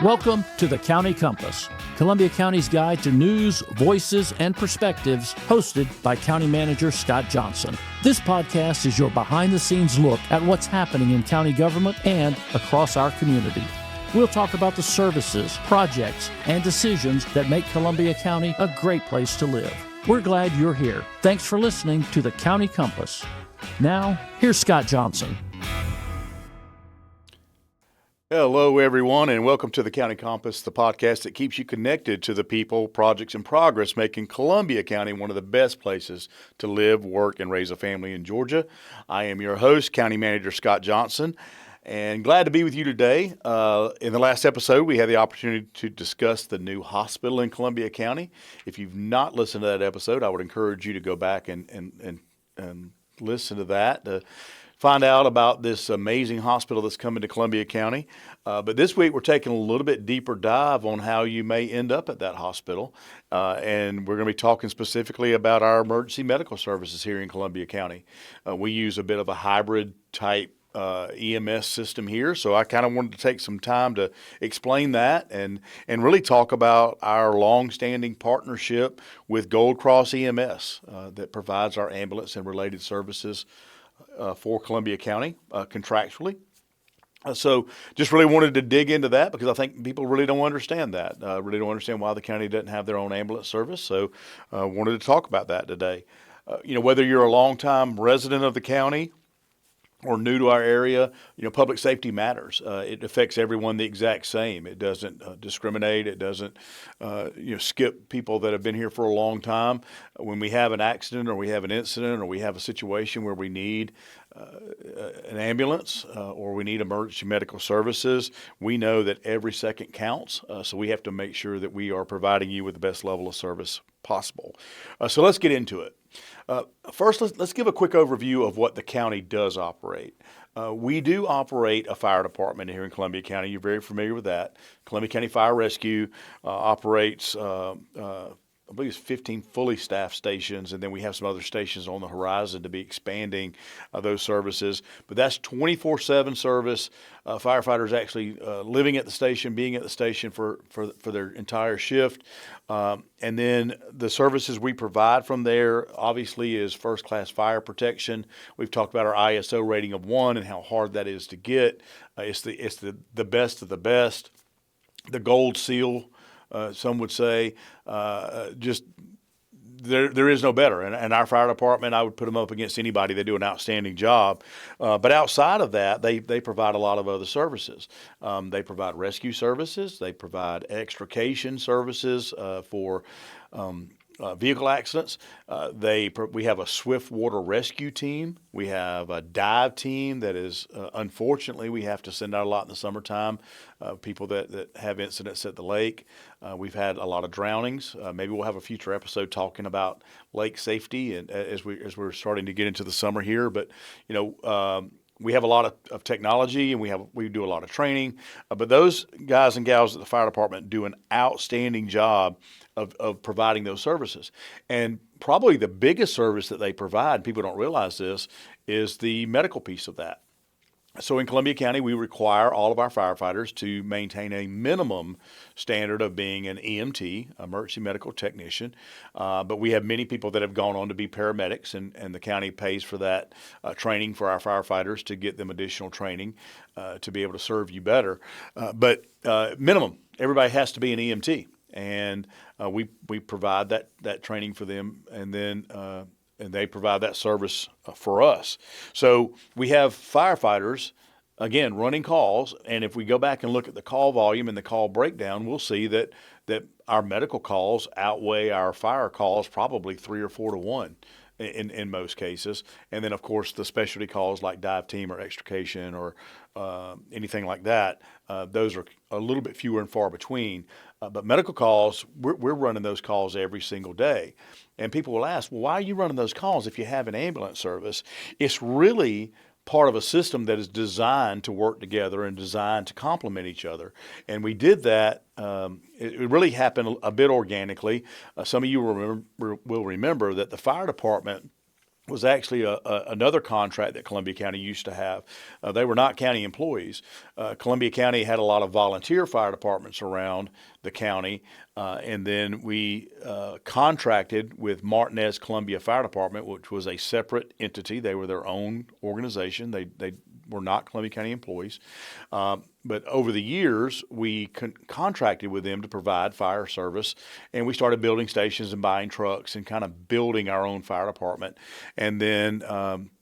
Welcome to the County Compass, Columbia County's guide to news, voices, and perspectives, hosted by County Manager Scott Johnson. This podcast is your behind-the-scenes look at what's happening in county government and across our community. We'll talk about the services, projects, and decisions that make Columbia County a great place to live. We're glad you're here. Thanks for listening to the County Compass. Now, here's Scott Johnson. Hello, everyone, and welcome to the County Compass, the podcast that keeps you connected to the people, projects, and progress, making Columbia County one of the best places to live, work, and raise a family in Georgia. I am your host, County Manager Scott Johnson, and glad to be with you today. In the last episode, we had the opportunity to discuss the new hospital in Columbia County. If you've not listened to that episode, I would encourage you to go back and listen to that. Find out about this amazing hospital that's coming to Columbia County. But this week we're taking a little bit deeper dive on how you may end up at that hospital. And we're going to be talking specifically about our emergency medical services here in Columbia County. We use a bit of a hybrid type EMS system here. So I kind of wanted to take some time to explain that and really talk about our long-standing partnership with Gold Cross EMS that provides our ambulance and related services for Columbia County contractually. So just really wanted to dig into that because I think people really don't understand that, really don't understand why the county doesn't have their own ambulance service. So wanted to talk about that today. Whether you're a longtime resident of the county or new to our area, public safety matters. It affects everyone the exact same. It doesn't discriminate. It doesn't, skip people that have been here for a long time. When we have an accident or we have an incident or we have a situation where we need an ambulance or we need emergency medical services, we know that every second counts. So we have to make sure that we are providing you with the best level of service possible. So let's get into it. First, let's give a quick overview of what the county does operate. We do operate a fire department here in Columbia County. You're very familiar with that. Columbia County Fire Rescue operates, I believe it's 15 fully staffed stations, and then we have some other stations on the horizon to be expanding those services. But that's 24/7 service. Firefighters actually living at the station, being at the station for their entire shift. And then the services we provide from there obviously is first-class fire protection. We've talked about our ISO rating of 1 and how hard that is to get. It's the best of the best. The gold seal, some would say, just there is no better. And our fire department, I would put them up against anybody. They do an outstanding job. But outside of that, they provide a lot of other services. They provide rescue services. They provide extrication services for vehicle accidents. We have a swift water rescue team. We have a dive team that is, unfortunately, we have to send out a lot in the summertime, people that have incidents at the lake. We've had a lot of drownings. Maybe we'll have a future episode talking about lake safety and as we're starting to get into the summer here. But, we have a lot of technology and we do a lot of training, but those guys and gals at the fire department do an outstanding job of providing those services. And probably the biggest service that they provide, people don't realize this, is the medical piece of that. So in Columbia County, we require all of our firefighters to maintain a minimum standard of being an EMT, emergency medical technician. But we have many people that have gone on to be paramedics, and the county pays for that training for our firefighters to get them additional training to be able to serve you better. But minimum, everybody has to be an EMT. And we provide that training for them, and then and they provide that service for us. So we have firefighters, again, running calls, and if we go back and look at the call volume and the call breakdown, we'll see that our medical calls outweigh our fire calls probably 3 or 4 to 1 in most cases. And then, of course, the specialty calls like dive team or extrication or anything like that, those are a little bit fewer and far between. But medical calls, we're running those calls every single day. And people will ask, well, why are you running those calls if you have an ambulance service? It's really part of a system that is designed to work together and designed to complement each other. And we did that. It really happened a bit organically. Some of you will remember that the fire department was actually another contract that Columbia County used to have. They were not county employees. Columbia County had a lot of volunteer fire departments around the county, and then we contracted with Martinez Columbia Fire Department, which was a separate entity. They were their own organization. They were not Columbia County employees. But over the years, we contracted with them to provide fire service, and we started building stations and buying trucks and kind of building our own fire department. And then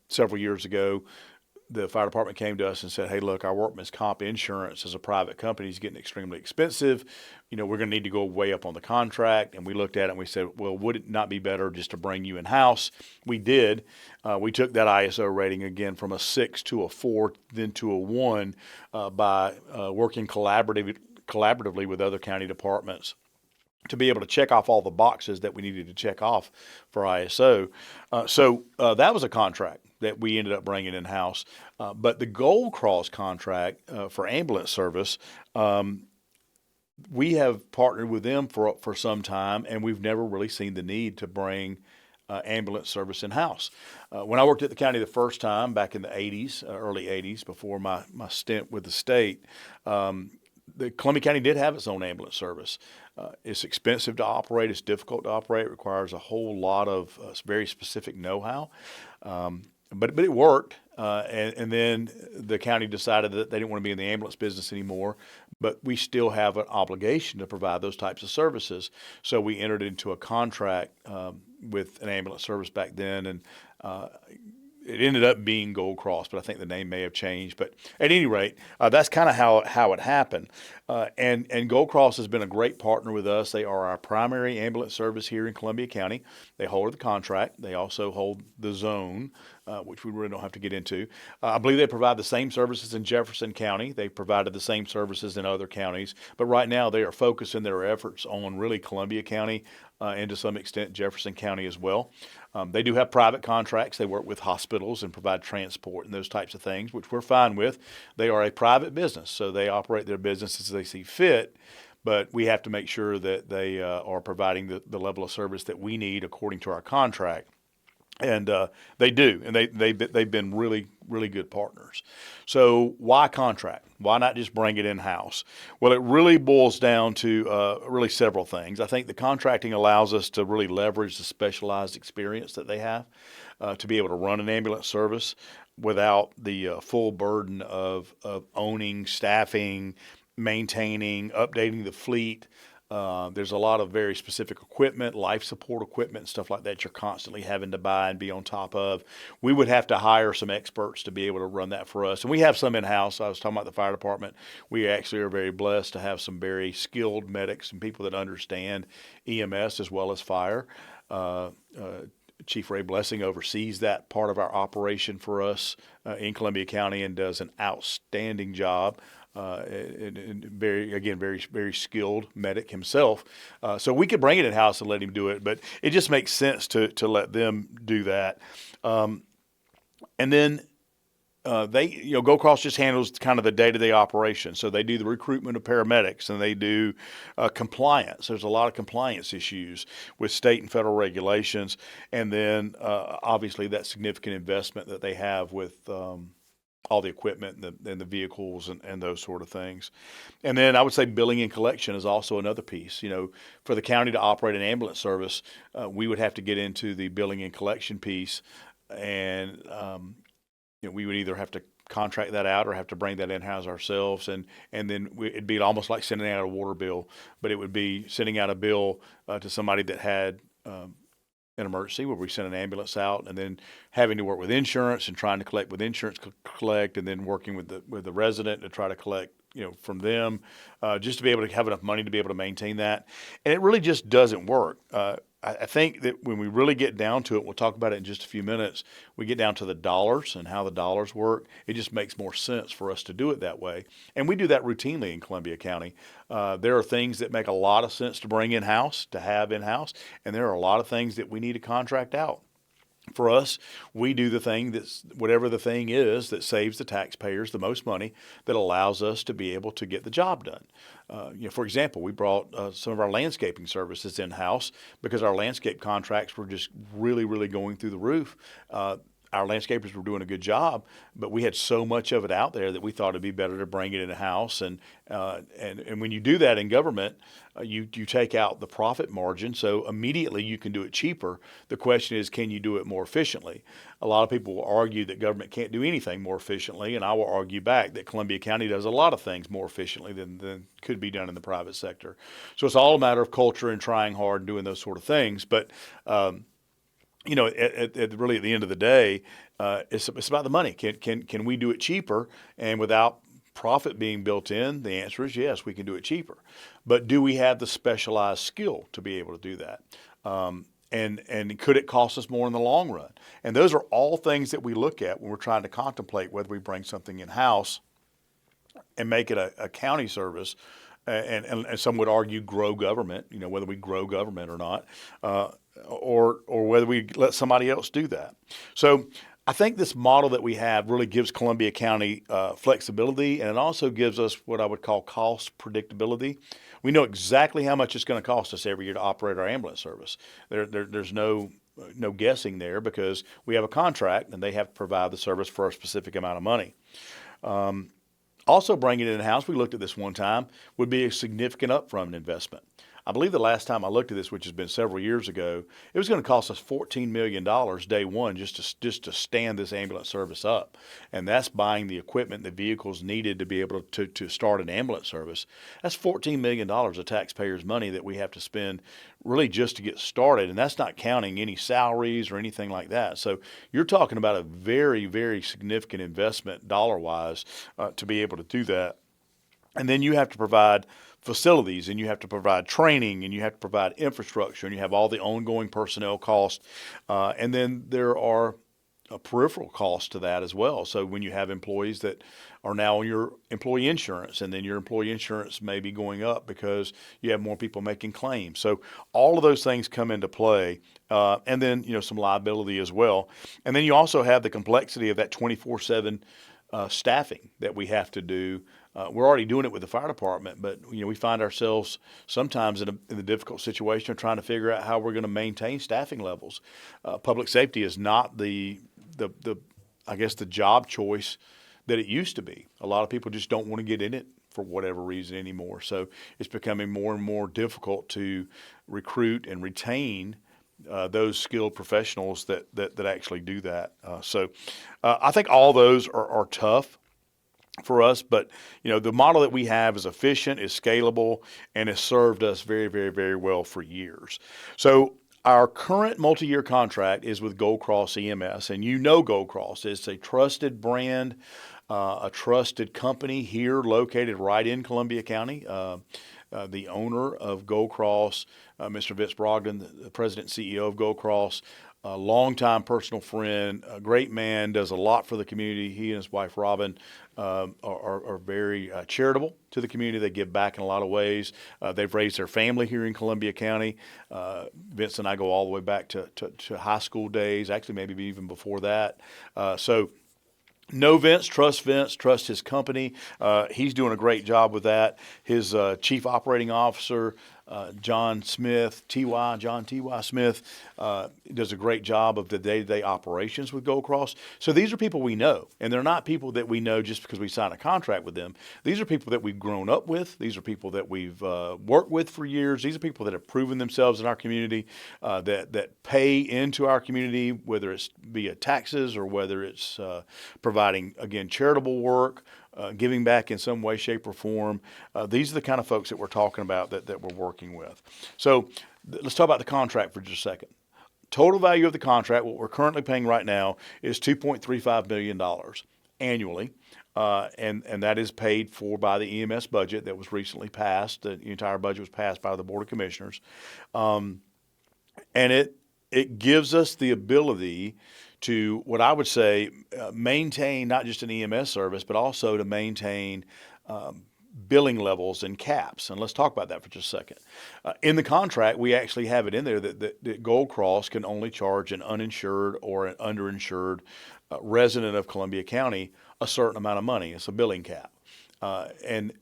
several years ago, the fire department came to us and said, hey, look, our workman's comp insurance as a private company is getting extremely expensive. We're going to need to go way up on the contract. And we looked at it and we said, well, would it not be better just to bring you in-house? We did. We took that ISO rating again from a 6 to a 4, then to a 1 by working collaboratively with other county departments to be able to check off all the boxes that we needed to check off for ISO. So that was a contract that we ended up bringing in-house. But the Gold Cross contract for ambulance service, we have partnered with them for some time, and we've never really seen the need to bring ambulance service in-house. When I worked at the county the first time back in the 80s, early 80s, before my stint with the state, the Columbia County did have its own ambulance service. It's expensive to operate. It's difficult to operate. It requires a whole lot of very specific know-how. But it worked. And then the county decided that they didn't want to be in the ambulance business anymore, but we still have an obligation to provide those types of services. So we entered into a contract with an ambulance service back then, and it ended up being Gold Cross, but I think the name may have changed. But at any rate, that's kind of how it happened. And Gold Cross has been a great partner with us. They are our primary ambulance service here in Columbia County. They hold the contract. They also hold the zone, which we really don't have to get into. I believe they provide the same services in Jefferson County. They provided the same services in other counties. But right now they are focusing their efforts on really Columbia County and to some extent Jefferson County as well. They do have private contracts. They work with hospitals and provide transport and those types of things, which we're fine with. They are a private business, so they operate their business as they see fit, but we have to make sure that they are providing the level of service that we need according to our contract. And they do, and they've been really, really good partners. So why contract? Why not just bring it in-house? Well, it really boils down to really several things. I think the contracting allows us to really leverage the specialized experience that they have to be able to run an ambulance service without the full burden of owning, staffing, maintaining, updating the fleet. There's a lot of very specific equipment, life support equipment, and stuff like that you're constantly having to buy and be on top of. We would have to hire some experts to be able to run that for us. And we have some in-house. I was talking about the fire department. We actually are very blessed to have some very skilled medics and people that understand EMS as well as fire. Chief Ray Blessing oversees that part of our operation for us in Columbia County and does an outstanding job. And very skilled medic himself. So we could bring it in-house and let him do it, but it just makes sense to let them do that. And then Gold Cross just handles kind of the day-to-day operation. So they do the recruitment of paramedics and they do compliance. There's a lot of compliance issues with state and federal regulations. And then obviously that significant investment that they have with all the equipment and the vehicles and those sort of things. And then I would say billing and collection is also another piece. For the county to operate an ambulance service, we would have to get into the billing and collection piece. And, we would either have to contract that out or have to bring that in-house ourselves. And then it'd be almost like sending out a water bill, but it would be sending out a bill to somebody that had an emergency where we sent an ambulance out and then having to work with insurance and trying to collect with insurance and then working with the resident to try to collect from them just to be able to have enough money to be able to maintain that. And it really just doesn't work. I think that when we really get down to it, we'll talk about it in just a few minutes, we get down to the dollars and how the dollars work. It just makes more sense for us to do it that way. And we do that routinely in Columbia County. There are things that make a lot of sense to bring in-house, to have in-house, and there are a lot of things that we need to contract out. For us, we do the thing that's whatever the thing is that saves the taxpayers the most money, that allows us to be able to get the job done. For example, we brought some of our landscaping services in-house because our landscape contracts were just really, really going through the roof. Our landscapers were doing a good job, but we had so much of it out there that we thought it'd be better to bring it in house. And when you do that in government, you take out the profit margin, so immediately you can do it cheaper. The question is, can you do it more efficiently? A lot of people will argue that government can't do anything more efficiently, and I will argue back that Columbia County does a lot of things more efficiently than could be done in the private sector. So it's all a matter of culture and trying hard and doing those sort of things. But really at the end of the day, it's about the money. Can we do it cheaper and without profit being built in? The answer is yes, we can do it cheaper. But do we have the specialized skill to be able to do that? And could it cost us more in the long run? And those are all things that we look at when we're trying to contemplate whether we bring something in-house and make it a county service. And some would argue grow government, whether we grow government or not, or whether we let somebody else do that. So I think this model that we have really gives Columbia County flexibility, and it also gives us what I would call cost predictability. We know exactly how much it's going to cost us every year to operate our ambulance service. There's no guessing there because we have a contract and they have to provide the service for a specific amount of money. Also bringing it in-house, we looked at this one time, would be a significant upfront investment. I believe the last time I looked at this, which has been several years ago, it was going to cost us $14 million day one just to stand this ambulance service up. And that's buying the equipment, the vehicles needed to be able to start an ambulance service. That's $14 million of taxpayers' money that we have to spend really just to get started. And that's not counting any salaries or anything like that. So you're talking about a very, very significant investment dollar-wise to be able to do that. And then you have to provide facilities, and you have to provide training, and you have to provide infrastructure, and you have all the ongoing personnel costs. And then there are peripheral costs to that as well. So when you have employees that are now on your employee insurance, and then your employee insurance may be going up because you have more people making claims. So all of those things come into play. And then, some liability as well. And then you also have the complexity of that 24/7 staffing that we have to do. We're already doing it with the fire department, but we find ourselves sometimes in the difficult situation of trying to figure out how we're going to maintain staffing levels. Public safety is not the job choice that it used to be. A lot of people just don't want to get in it for whatever reason anymore. So it's becoming more and more difficult to recruit and retain those skilled professionals that actually do that. So I think all those are tough for us, but the model that we have is efficient, is scalable, and has served us very, very, very well for years. So our current multi-year contract is with Gold Cross EMS, and Gold Cross is a trusted brand, a trusted company here located right in Columbia County. The owner of Gold Cross, Mr. Vince Brogdon, the president and CEO of Gold Cross, a longtime personal friend, a great man, does a lot for the community. He and his wife, Robin, are very charitable to the community. They give back in a lot of ways. They've raised their family here in Columbia County. Vince and I go all the way back to high school days, actually maybe even before that. So know Vince, trust his company. He's doing a great job with that. His chief operating officer, John T.Y. Smith, does a great job of the day-to-day operations with Gold Cross. So these are people we know, and they're not people that we know just because we signed a contract with them. These are people that we've grown up with. These are people that we've worked with for years. These are people that have proven themselves in our community, that pay into our community, whether it's via taxes or whether it's providing, again, charitable work, giving back in some way, shape, or form. These are the kind of folks that we're talking about that we're working with. So let's talk about the contract for just a second. Total value of the contract, what we're currently paying right now, is $2.35 million annually. And that is paid for by the EMS budget that was recently passed. The entire budget was passed by the Board of Commissioners. And it gives us the ability to, what I would say, maintain not just an EMS service, but also to maintain billing levels and caps, and let's talk about that for just a second. In the contract, we actually have it in there that Gold Cross can only charge an uninsured or an underinsured resident of Columbia County a certain amount of money. It's a billing cap. And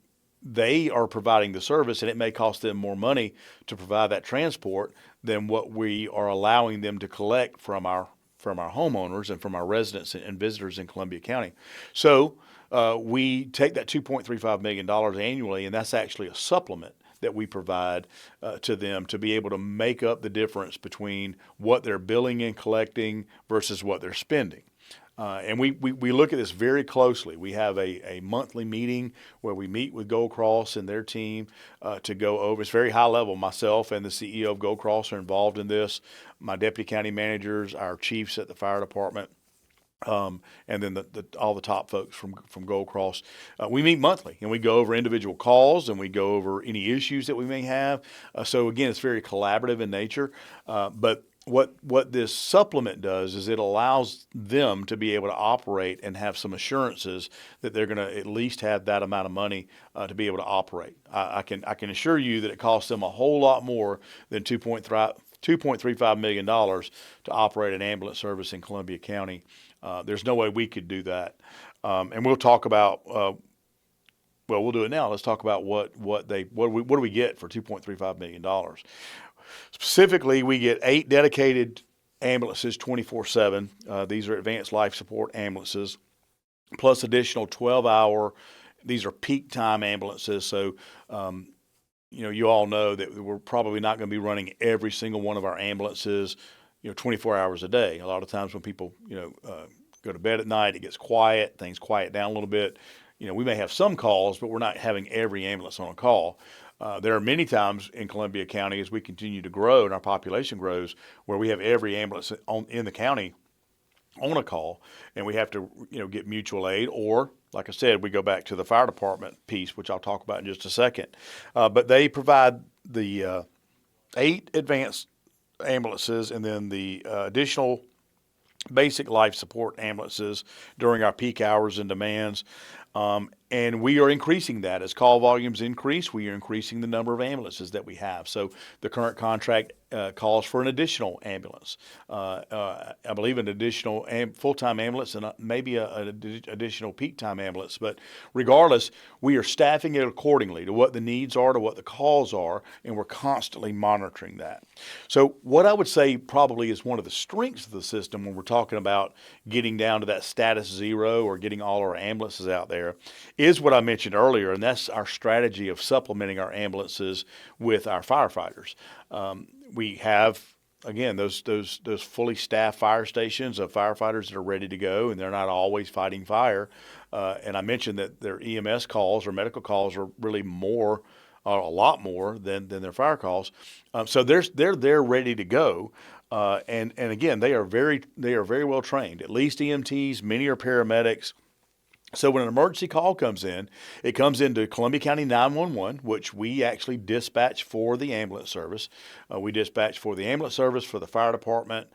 they are providing the service, and it may cost them more money to provide that transport than what we are allowing them to collect from our homeowners and from our residents and visitors in Columbia County. So we take that $2.35 million annually, and that's actually a supplement that we provide to them to be able to make up the difference between what they're billing and collecting versus what they're spending. And we look at this very closely. We have a monthly meeting where we meet with Gold Cross and their team to go over. It's very high level. Myself and the CEO of Gold Cross are involved in this. My deputy county managers, our chiefs at the fire department, and then all the top folks from Gold Cross. We meet monthly, and we go over individual calls, and we go over any issues that we may have. So again, it's very collaborative in nature. But what this supplement does is it allows them to be able to operate and have some assurances that they're going to at least have that amount of money to be able to operate. I can assure you that it costs them a whole lot more than $2.35 million to operate an ambulance service in Columbia County. There's no way we could do that. And we'll talk about, we'll do it now. Let's talk about what do we get for $2.35 million. Specifically, we get 8 dedicated ambulances 24/7. These are advanced life support ambulances, plus additional 12-hour. These are peak time ambulances. So, you all know that we're probably not going to be running every single one of our ambulances, 24 hours a day. A lot of times when people, go to bed at night, it gets quiet, things quiet down a little bit. We may have some calls, but we're not having every ambulance on a call. There are many times in Columbia County as we continue to grow and our population grows where we have every ambulance in the county on a call, and we have to get mutual aid, or like I said, we go back to the fire department piece, which I'll talk about in just a second. But they provide the 8 advanced ambulances and then the additional basic life support ambulances during our peak hours and demands. And we are increasing that. As call volumes increase, we are increasing the number of ambulances that we have. So the current contract calls for an additional ambulance. I believe an additional full-time ambulance and maybe an additional peak-time ambulance. But regardless, we are staffing it accordingly to what the needs are, to what the calls are, and we're constantly monitoring that. So what I would say probably is one of the strengths of the system when we're talking about getting down to that status 0 or getting all our ambulances out there is what I mentioned earlier, and that's our strategy of supplementing our ambulances with our firefighters. We have, again, those fully staffed fire stations of firefighters that are ready to go, and they're not always fighting fire. And I mentioned that their EMS calls or medical calls are really a lot more than their fire calls. So they're there ready to go. And again, they are very well trained. At least EMTs, many are paramedics. So when an emergency call comes in, it comes into Columbia County 911, which we actually dispatch for the ambulance service. We dispatch for the ambulance service, for the fire department,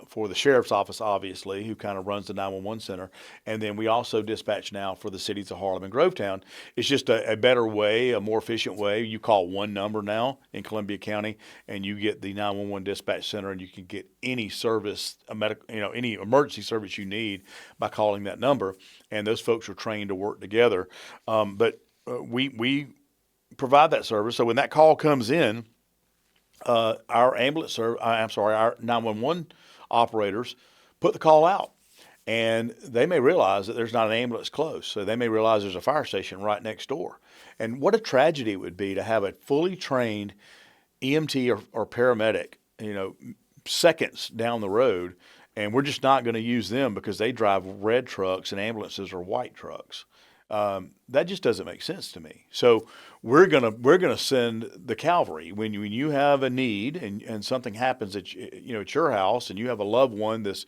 for the sheriff's office, obviously, who kind of runs the 911 center. And then we also dispatch now for the cities of Harlem and Grovetown. It's just a better way, a more efficient way. You call one number now in Columbia County, and you get the 911 dispatch center, and you can get any service, any emergency service you need by calling that number. And those folks are trained to work together. But we provide that service. So when that call comes in, our our 911 operators put the call out, and they may realize that there's not an ambulance close. So they may realize there's a fire station right next door. And what a tragedy it would be to have a fully trained EMT or paramedic, seconds down the road, and we're just not going to use them because they drive red trucks and ambulances are white trucks. That just doesn't make sense to me. So we're gonna send the cavalry when you have a need and something happens at your house and you have a loved one that's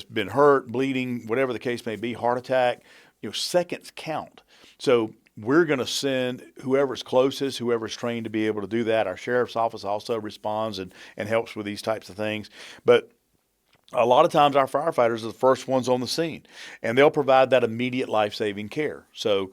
been hurt, bleeding, whatever the case may be, heart attack. Seconds count. So we're going to send whoever's closest, whoever's trained to be able to do that. Our sheriff's office also responds and helps with these types of things. But a lot of times our firefighters are the first ones on the scene, and they'll provide that immediate life-saving care. So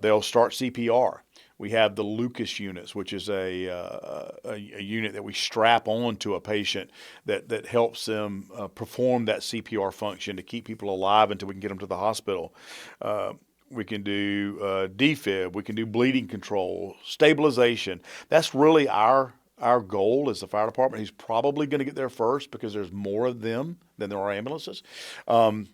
they'll start CPR. We have the Lucas units, which is a unit that we strap on to a patient that helps them perform that CPR function to keep people alive until we can get them to the hospital. We can do defib. We can do bleeding control, stabilization. That's really our goal as the fire department. He's probably going to get there first because there's more of them than there are ambulances. They're going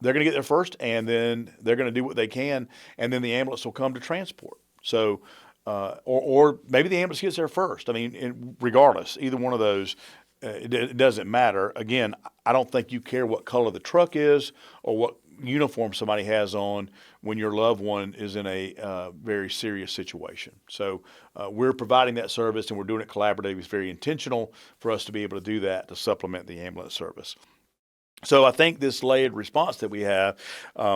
to get there first, and then they're going to do what they can, and then the ambulance will come to transport. So, or maybe the ambulance gets there first. I mean, regardless, either one of those, it doesn't matter. Again, I don't think you care what color the truck is or what uniform somebody has on when your loved one is in a very serious situation. So we're providing that service, and we're doing it collaboratively. It's very intentional for us to be able to do that to supplement the ambulance service. So I think this layered response that we have,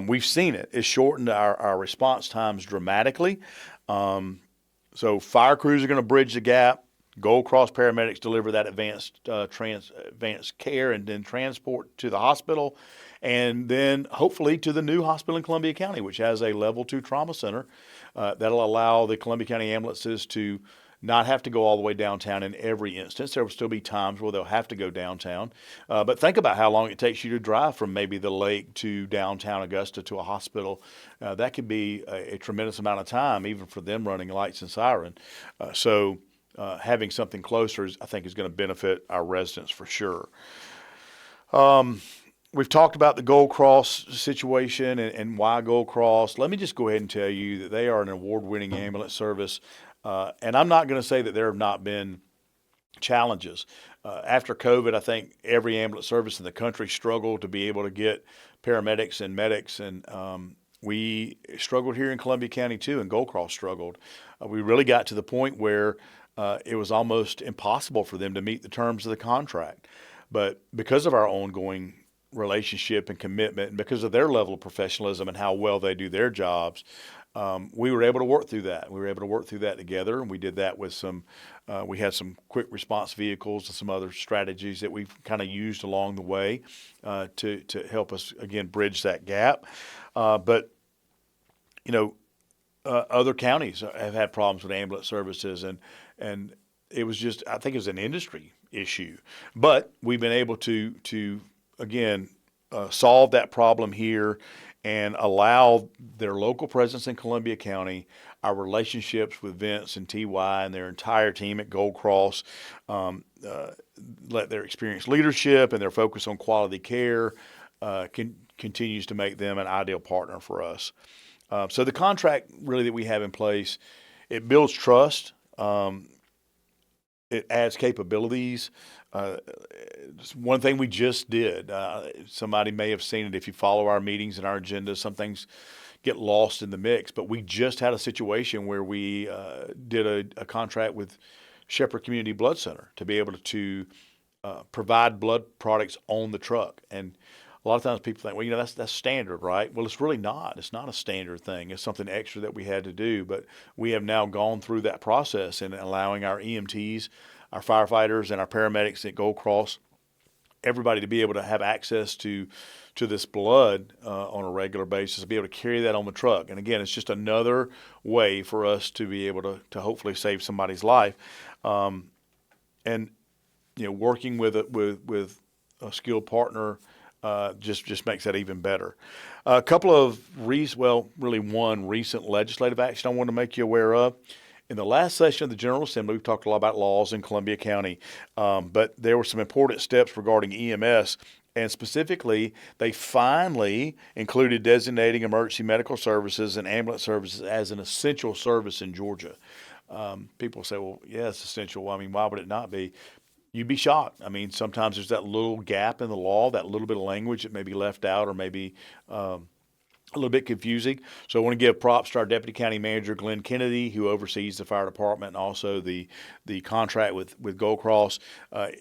we've seen it. It's shortened our response times dramatically. So fire crews are going to bridge the gap. Gold Cross paramedics deliver that advanced care and then transport to the hospital, and then hopefully to the new hospital in Columbia County, which has a level 2 trauma center that'll allow the Columbia County ambulances to not have to go all the way downtown in every instance. There will still be times where they'll have to go downtown. But think about how long it takes you to drive from maybe the lake to downtown Augusta to a hospital. That could be a tremendous amount of time, even for them running lights and siren. So having something closer, I think, is going to benefit our residents for sure. We've talked about the Gold Cross situation and why Gold Cross. Let me just go ahead and tell you that they are an award-winning ambulance service. And I'm not going to say that there have not been challenges. After COVID, I think every ambulance service in the country struggled to be able to get paramedics and medics, and we struggled here in Columbia County too, and Gold Cross struggled. We really got to the point where it was almost impossible for them to meet the terms of the contract. But because of our ongoing relationship and commitment, and because of their level of professionalism and how well they do their jobs, we were able to work through that. We were able to work through that together, and we did that with we had some quick response vehicles and some other strategies that we've kind of used along the way to help us, again, bridge that gap. But, other counties have had problems with ambulance services, and it was just, I think it was an industry issue. But we've been able to again, solve that problem here and allow their local presence in Columbia County, our relationships with Vince and TY and their entire team at Gold Cross, let their experienced leadership and their focus on quality care continues to make them an ideal partner for us. So the contract really that we have in place, it builds trust. It adds capabilities. One thing we just did, somebody may have seen it if you follow our meetings and our agenda, some things get lost in the mix, but we just had a situation where we did a contract with Shepherd Community Blood Center to be able to provide blood products on the truck. And a lot of times people think, well, that's standard, right? Well, it's really not. It's not a standard thing. It's something extra that we had to do. But we have now gone through that process and allowing our EMTs, our firefighters, and our paramedics at Gold Cross, everybody to be able to have access to this blood on a regular basis, to be able to carry that on the truck. And again, it's just another way for us to be able to hopefully save somebody's life. And working with a skilled partner just makes that even better. A couple of one recent legislative action I want to make you aware of. In the last session of the General Assembly, we've talked a lot about laws in Columbia County, but there were some important steps regarding EMS, and specifically, they finally included designating emergency medical services and ambulance services as an essential service in Georgia. People say, well, yeah, it's essential. Well, I mean, why would it not be? You'd be shocked. I mean, sometimes there's that little gap in the law, that little bit of language that may be left out or maybe a little bit confusing. So I want to give props to our Deputy County Manager, Glenn Kennedy, who oversees the fire department and also the contract with Gold Cross.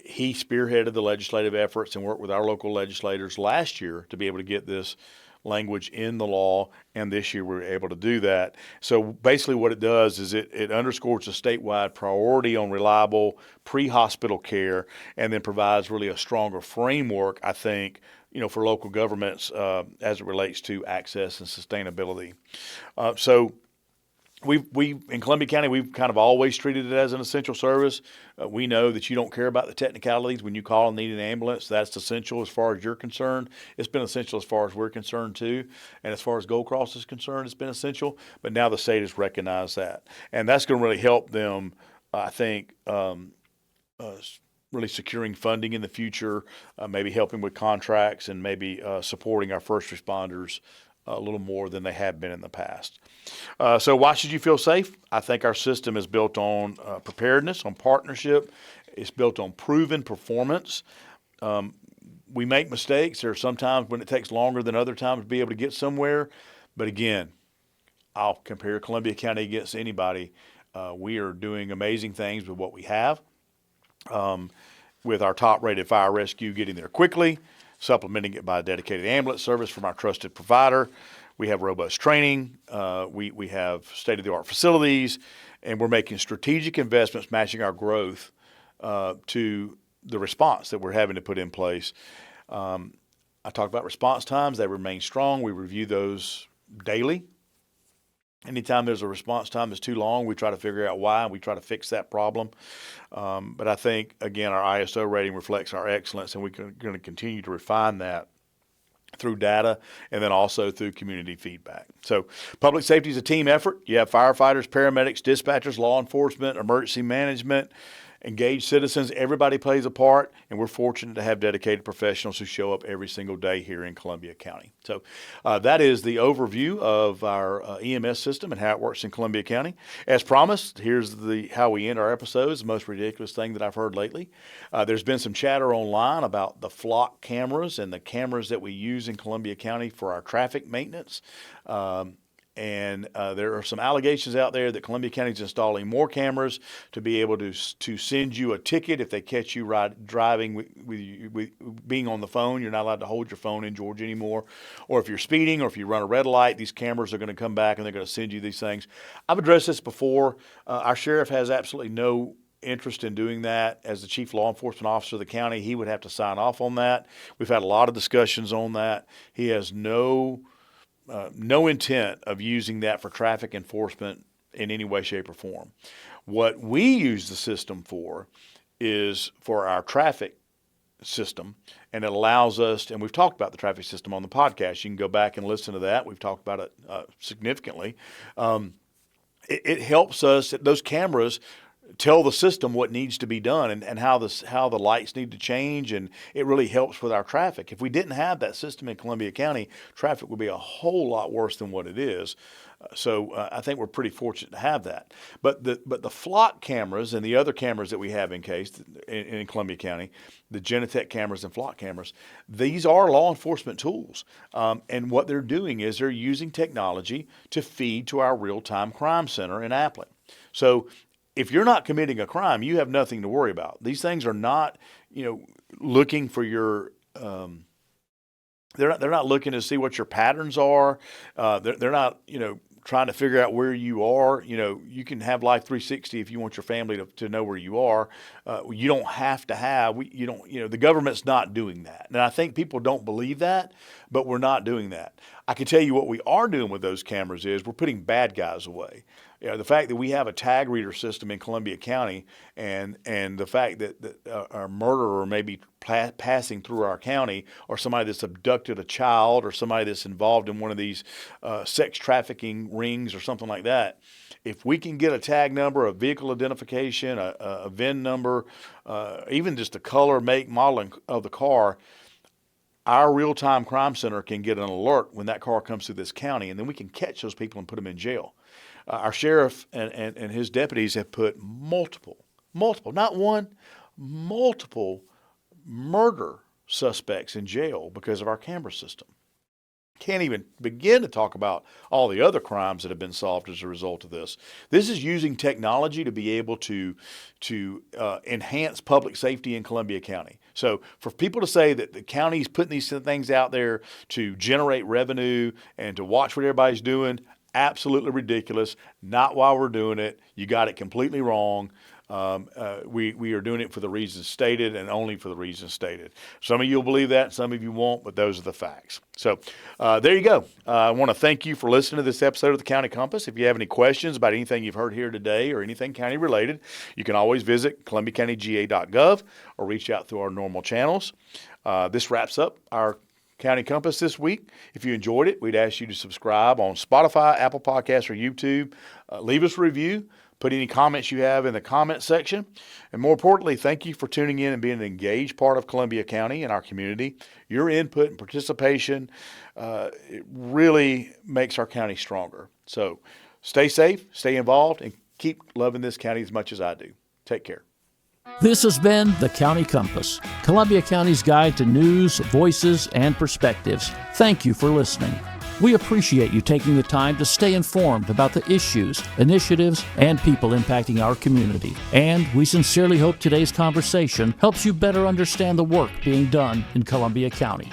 He spearheaded the legislative efforts and worked with our local legislators last year to be able to get this language in the law, and this year we were able to do that. So basically what it does is it underscores a statewide priority on reliable pre-hospital care, and then provides really a stronger framework, I think, for local governments as it relates to access and sustainability. So we in Columbia County, we've kind of always treated it as an essential service. We know that you don't care about the technicalities when you call and need an ambulance. That's essential as far as you're concerned. It's been essential as far as we're concerned too. And as far as Gold Cross is concerned, it's been essential. But now the state has recognized that. And that's going to really help them, I think, really securing funding in the future, maybe helping with contracts, and maybe supporting our first responders a little more than they have been in the past. So why should you feel safe? I think our system is built on preparedness, on partnership. It's built on proven performance. We make mistakes. There are some times when it takes longer than other times to be able to get somewhere. But again, I'll compare Columbia County against anybody. We are doing amazing things with what we have. With our top-rated fire rescue getting there quickly, supplementing it by a dedicated ambulance service from our trusted provider. We have robust training. We have state-of-the-art facilities, and we're making strategic investments matching our growth to the response that we're having to put in place. I talked about response times. They remain strong. We review those daily. Anytime there's a response time that's too long, we try to figure out why, and we try to fix that problem. But I think, again, our ISO rating reflects our excellence, and we're going to continue to refine that through data and then also through community feedback. So public safety is a team effort. You have firefighters, paramedics, dispatchers, law enforcement, emergency management, engaged citizens. Everybody plays a part, and we're fortunate to have dedicated professionals who show up every single day here in Columbia County. So that is the overview of our EMS system and how it works in Columbia County. As promised, here's how we end our episodes, the most ridiculous thing that I've heard lately. There's been some chatter online about the flock cameras and the cameras that we use in Columbia County for our traffic maintenance. And there are some allegations out there that Columbia County is installing more cameras to be able to send you a ticket if they catch you driving with being on the phone. You're not allowed to hold your phone in Georgia anymore. Or if you're speeding or if you run a red light, these cameras are going to come back and they're going to send you these things. I've addressed this before. Our sheriff has absolutely no interest in doing that. As the chief law enforcement officer of the county, he would have to sign off on that. We've had a lot of discussions on that. He has no intent of using that for traffic enforcement in any way, shape, or form. What we use the system for is for our traffic system, and it allows us, and we've talked about the traffic system on the podcast. You can go back and listen to that. We've talked about it significantly. It helps us, those cameras tell the system what needs to be done and how the lights need to change, and it really helps with our traffic. If we didn't have that system in Columbia County, traffic would be a whole lot worse than what it is. So I think we're pretty fortunate to have that. But the flock cameras and the other cameras that we have in Columbia County, the Genetec cameras and flock cameras, these are law enforcement tools. And what they're doing is they're using technology to feed to our real-time crime center in Appling. So if you're not committing a crime, you have nothing to worry about. These things are not, looking for your. They're not looking to see what your patterns are. They're not, trying to figure out where you are. You can have Life 360 if you want your family to know where you are. You don't have to have. The government's not doing that, and I think people don't believe that, but we're not doing that. I can tell you what we are doing with those cameras is we're putting bad guys away. The fact that we have a tag reader system in Columbia County and the fact that a murderer may be passing through our county, or somebody that's abducted a child, or somebody that's involved in one of these sex trafficking rings or something like that, if we can get a tag number, a vehicle identification, a VIN number, even just the color, make, model of the car, our real-time crime center can get an alert when that car comes through this county, and then we can catch those people and put them in jail. Our sheriff and his deputies have put multiple, not one, multiple murder suspects in jail because of our camera system. can't even begin to talk about all the other crimes that have been solved as a result of this. This is using technology to be able to enhance public safety in Columbia County. So for people to say that the county's putting these things out there to generate revenue and to watch what everybody's doing, absolutely ridiculous. Not why we're doing it. You got it completely wrong. We are doing it for the reasons stated and only for the reasons stated. Some of you will believe that, some of you won't, but those are the facts. So there you go. I want to thank you for listening to this episode of the County Compass. If you have any questions about anything you've heard here today or anything county related, you can always visit columbiacountyga.gov or reach out through our normal channels. This wraps up our County Compass this week. If you enjoyed it, we'd ask you to subscribe on Spotify, Apple Podcasts, or YouTube. Leave us a review. Put any comments you have in the comment section. And more importantly, thank you for tuning in and being an engaged part of Columbia County and our community. Your input and participation it really makes our county stronger. So stay safe, stay involved, and keep loving this county as much as I do. Take care. This has been the County Compass, Columbia County's guide to news, voices, and perspectives. Thank you for listening. We appreciate you taking the time to stay informed about the issues, initiatives, and people impacting our community. And we sincerely hope today's conversation helps you better understand the work being done in Columbia County.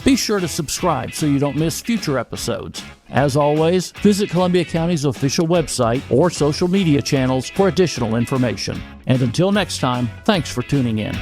Be sure to subscribe so you don't miss future episodes. As always, visit Columbia County's official website or social media channels for additional information. And until next time, thanks for tuning in.